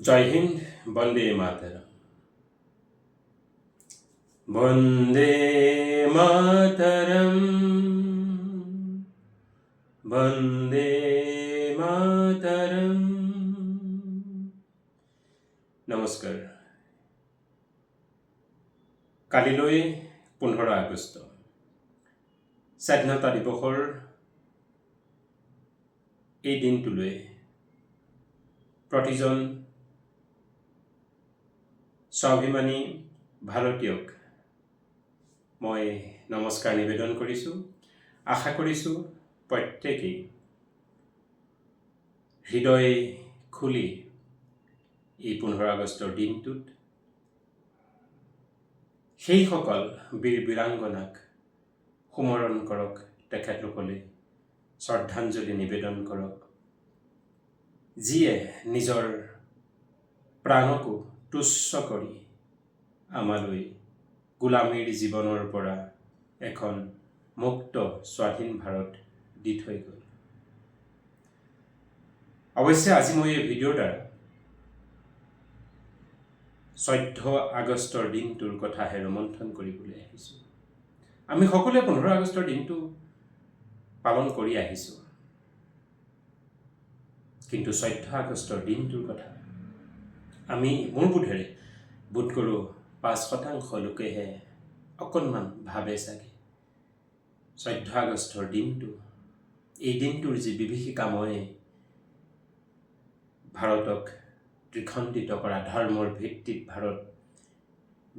জয় হিন্দ, বন্দে মাতৰম। বন্দে মাতৰম, বন্দে মাতৰম। নমস্কাৰ। কালিলৈ 15 আগষ্ট স্বাধীনতা দিৱসৰ এই দিনটোলৈ প্ৰতিজন স্বাভিমানী ভাৰতীয়ক মই নমস্কাৰ নিবেদন কৰিছোঁ। আশা কৰিছোঁ প্ৰত্যেকেই হৃদয় খুলি এই 15 আগষ্টৰ দিনটোত সেইসকল বীৰ বীৰাংগনাক সুমৰণ কৰক, তেখেতলোকলৈ শ্ৰদ্ধাঞ্জলি নিবেদন কৰক, যিয়ে নিজৰ প্ৰাণকো তুচ্ছ কৰি আমালৈ গোলামীৰ জীৱনৰ পৰা এখন মুক্ত স্বাধীন ভাৰত দি থৈ গ'ল। অৱশ্যে আজি মই এই ভিডিঅ'ৰ দ্বাৰা 14 আগষ্টৰ দিনটোৰ কথাহে ৰোমন্থন কৰিবলৈ আহিছোঁ। আমি সকলোৱে 15 আগষ্টৰ দিনটো পালন কৰি আহিছোঁ, কিন্তু 14 আগষ্টৰ দিনটোৰ কথা আমি মোৰ বোধেৰে বোধ কৰোঁ 5% লোকেহে অকণমান ভাবে চাগে। 14 আগষ্টৰ দিনটো, এই দিনটোৰ যি বিভীষিকাময় ভাৰতক দ্বিখণ্ডিত কৰা, ধৰ্মৰ ভিত্তিত ভাৰত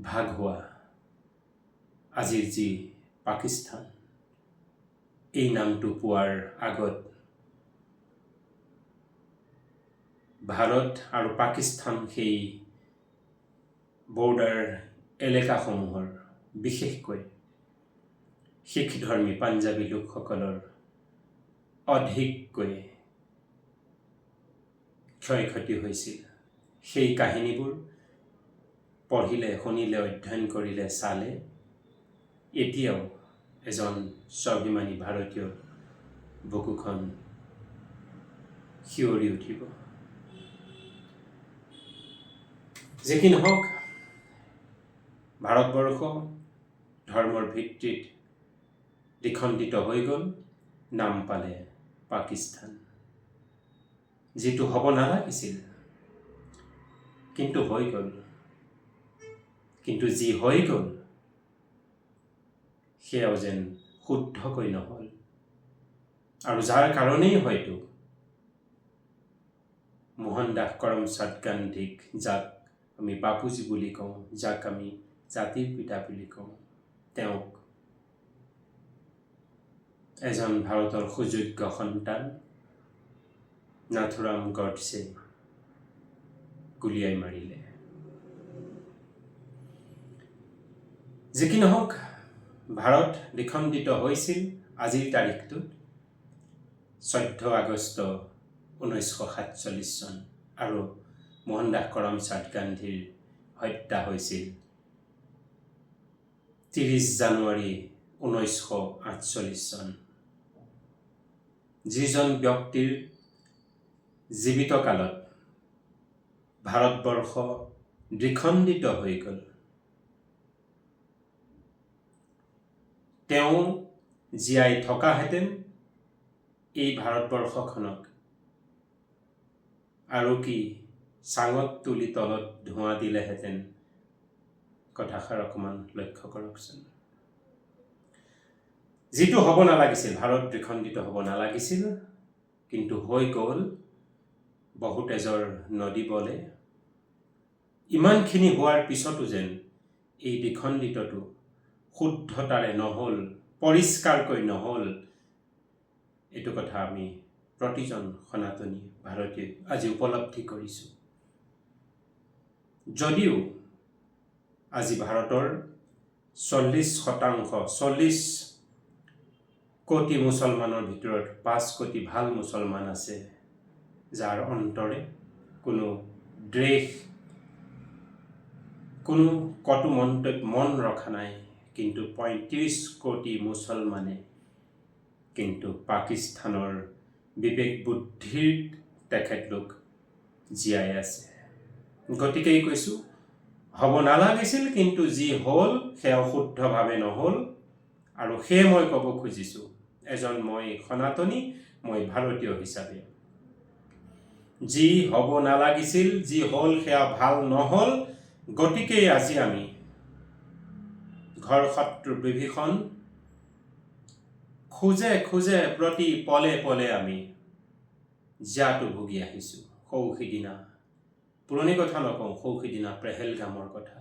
ভাগ হোৱা আজিৰ যি পাকিস্তান, এই নামটো পোৱাৰ আগত ভাৰত আৰু পাকিস্তান সেই বৰ্ডাৰ এলেকাসমূহৰ বিশেষকৈ শিখ ধৰ্মী পাঞ্জাবী লোকসকলৰ অধিককৈ ক্ষয় ক্ষতি হৈছিল। সেই কাহিনীবোৰ পঢ়িলে, শুনিলে, অধ্যয়ন কৰিলে, চালে এতিয়াও এজন স্বাভিমানী ভাৰতীয় বুকুখন শিয়ৰি উঠিব। যি কি নহওক, ভাৰতবৰ্ষ ধৰ্মৰ ভিত্তিত দ্বিখণ্ডিত হৈ গ'ল, নাম পালে পাকিস্তান। যিটো হ'ব নালাগিছিল, কিন্তু হৈ গ'ল। কিন্তু যি হৈ গ'ল সেয়াও যেন শুদ্ধকৈ নহ'ল, আৰু যাৰ কাৰণেই হয়তো মোহনদাস কৰমচাঁদ গান্ধীক, যাক আমি বাপুজী বুলি কওঁ, যাক আমি জাতিৰ পিতা বুলি কওঁ, তেওঁক এজন ভাৰতৰ সুযোগ্য সন্তান নাথুৰাম গডছে গুলীয়াই মাৰিলে। যি কি নহওক, ভাৰত দ্বিখণ্ডিত হৈছিল আজিৰ তাৰিখটোত 14 আগষ্ট 1947 চন, আৰু মোহনদাস কৰমচাঁদ গান্ধীৰ হত্যা হৈছিল 30 জানুৱাৰী 1948 চন। যিজন ব্যক্তিৰ জীৱিত কালত ভাৰতবৰ্ষ দ্বিখণ্ডিত হৈ গ'ল, তেওঁ জীয়াই থকাহেঁতেন এই ভাৰতবৰ্ষখনক আৰু কি চাঙত তুলি তলত ধোঁৱা দিলেহেঁতেন। কথাষাৰ অকণমান লক্ষ্য কৰকচোন। যিটো হ'ব নালাগিছিল, ভাৰত দ্বিখণ্ডিত হ'ব নালাগিছিল, কিন্তু হৈ গ'ল বহু তেজৰ নদী বলে। ইমানখিনি হোৱাৰ পিছতো যেন এই দ্বিখণ্ডিতটো শুদ্ধতাৰে নহ'ল, পৰিষ্কাৰকৈ নহ'ল, এইটো কথা আমি প্ৰতিজন সনাতনী ভাৰতীয় আজি উপলব্ধি কৰিছোঁ। যদিও আজি ভাৰতৰ 40%, 40 কোটি মুছলমানৰ ভিতৰত 5 কোটি ভাল মুছলমান আছে, যাৰ অন্তৰে কোনো দ্বেষ, কোনো কটু মন ৰখা নাই, কিন্তু 35 কোটি মুছলমানে কিন্তু পাকিস্তানৰ বিবেক বুদ্ধিৰ তেখেতলোক জীয়াই আছে। গতিকেই কৈছোঁ, হ'ব নালাগিছিল, কিন্তু যি হ'ল সেয়া শুদ্ধভাৱে নহ'ল। আৰু সেয়ে মই ক'ব খুজিছোঁ, মই সনাতনী, মই ভাৰতীয় হিচাপে, যি হ'ব নালাগিছিল, যি হ'ল সেয়া ভাল নহ'ল। গতিকেই আজি আমি ঘৰ শত্ৰু বিভীষণ খোজে খোজে প্ৰতি পলে পলে আমি জাটো ভুগি আহিছোঁ। সৌ পুৰণি কথা নকওঁ, সৌ পেহেলগামৰ কথা।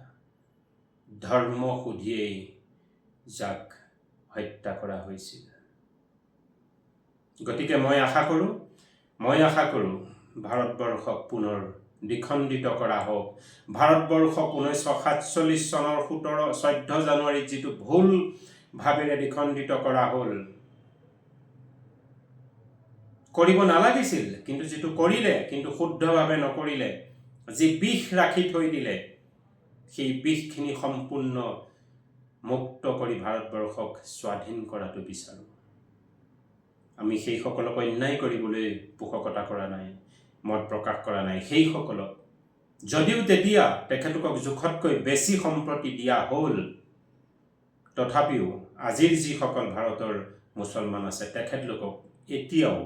ধৰ্ম সুধিয়েই যাক হত্যা কৰা হৈছিল। গতিকে মই আশা কৰোঁ ভাৰতবৰ্ষক পুনৰ দ্বিখণ্ডিত কৰা হওক। ভাৰতবৰ্ষক 1947 চনৰ 14 জানুৱাৰীত যিটো ভুল ভাৱেৰে দ্বিখণ্ডিত কৰা হ'ল, কৰিব নালাগিছিল, কিন্তু যিটো কৰিলে, কিন্তু শুদ্ধভাৱে নকৰিলে, যি বিষ ৰাখি থৈ দিলে, সেই বিষখিনি সম্পূৰ্ণ মুক্ত কৰি ভাৰতবৰ্ষক স্বাধীন কৰাটো বিচাৰোঁ। আমি সেইসকলক অন্যায় কৰিবলৈ পোষকতা কৰা নাই, মত প্ৰকাশ কৰা নাই। সেইসকলক যদিও তেতিয়া তেখেতলোকক জোখতকৈ বেছি সম্প্ৰতি দিয়া হ'ল, তথাপিও আজিৰ যিসকল ভাৰতৰ মুছলমান আছে, তেখেতলোকক এতিয়াও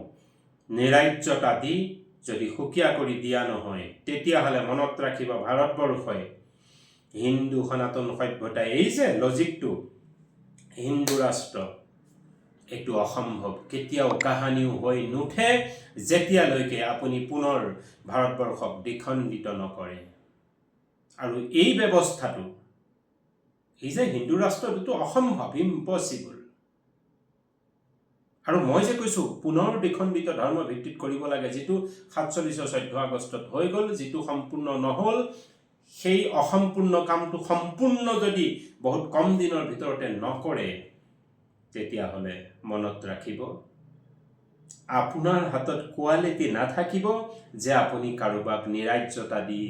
নিৰাজ্যতা দি যদি সুকীয়া কৰি দিয়া নহয়, তেতিয়াহ'লে মনত ৰাখিব, ভাৰতবৰ্ষই হিন্দু সনাতন সভ্যতা, এই যে লজিকটো হিন্দু ৰাষ্ট্ৰ, এইটো অসম্ভৱ, কেতিয়াও কাহানিও হৈ নুঠে, যেতিয়ালৈকে আপুনি পুনৰ ভাৰতবৰ্ষক দ্বিখণ্ডিত নকৰে। আৰু এই ব্যৱস্থাটো, এই যে হিন্দু ৰাষ্ট্ৰটো অসম্ভৱ, ইম্পচিবল। আৰু মই যে কৈছোঁ পুনৰ দ্বিখণ্ডিত ধৰ্ম ভিত্তিত কৰিব লাগে, যিটো 47 14 আগষ্টত হৈ গ'ল, যিটো সম্পূৰ্ণ নহ'ল, সেই অসম্পূৰ্ণ কামটো সম্পূৰ্ণ যদি বহুত কম দিনৰ ভিতৰতে নকৰে, তেতিয়াহ'লে মনত ৰাখিব, আপোনাৰ হাতত কোৱালিটি নাথাকিব যে আপুনি কাৰোবাক নিৰাজ্যতা দি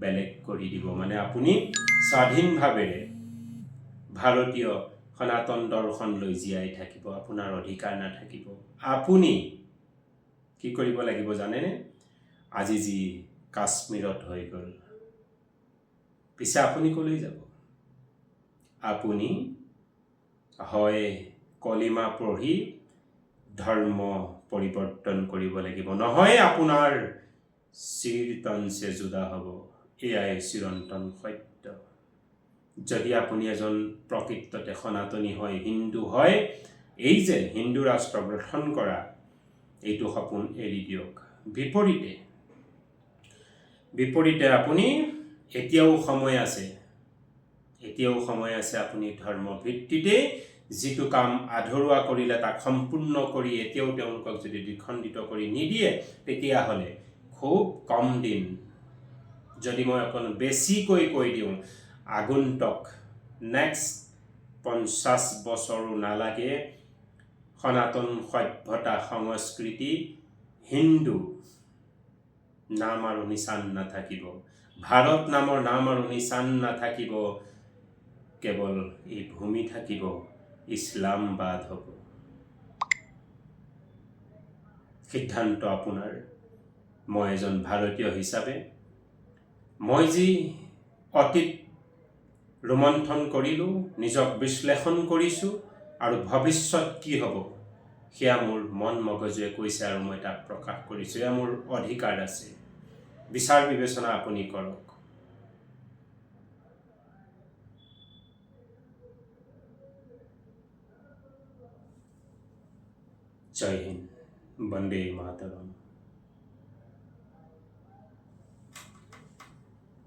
বেলেগ কৰি দিব। মানে আপুনি স্বাধীনভাৱেৰে ভাৰতীয় সনাতন দৰ্শন লৈ জীয়াই থাকিব, আপোনাৰ অধিকাৰ নাথাকিব। আপুনি কি কৰিব লাগিব জানেনে? আজি যি কাশ্মীৰত হৈ গ'ল, পিছে আপুনি ক'লৈ যাব? আপুনি হয় কলিমা পঢ়ি ধৰ্ম পৰিৱৰ্তন কৰিব লাগিব, নহয় আপোনাৰ চিৰ তনছে জুদা হ'ব। এয়াই চিৰন্তন সত্য। যদি আপুনি এজন প্ৰকৃততে সনাতনী হয়, হিন্দু হয়, এই যে হিন্দু ৰাষ্ট্ৰ গঠন কৰা এইটো সপোন এৰি দিয়ক। বিপৰীতে আপুনি এতিয়াও সময় আছে, আপুনি ধৰ্ম ভিত্তিতে যিটো কাম আধৰুৱা কৰিলে তাক সম্পূৰ্ণ কৰি এতিয়াও তেওঁলোকক যদি দ্বিখণ্ডিত কৰি নিদিয়ে, তেতিয়াহ'লে খুব কম দিন, যদি মই অকণ বেছিকৈ কৈ দিওঁ, আগন্তুক নেক্সট 50 বছৰো নালাগে, সনাতন সভ্যতা সংস্কৃতি হিন্দু নাম আৰু নিচান নাথাকিব, ভাৰত নামৰ নাম আৰু নিচান নাথাকিব, কেৱল এই ভূমি থাকিব ইছলামবাদ হ'ব। সিদ্ধান্ত আপোনাৰ। মই এজন ভাৰতীয় হিচাপে মই যি অতীত ৰোমন্থন কৰিলোঁ, নিজক বিশ্লেষণ কৰিছোঁ, আৰু ভৱিষ্যত কি হ'ব সেয়া মোৰ মন মগজুৱে কৈছে আৰু মই তাক প্ৰকাশ কৰিছোঁ। এয়া মোৰ অধিকাৰ আছে, বিচাৰ বিবেচনা আপুনি কৰক। জয় হিন্দ, বন্দে মাতৰম।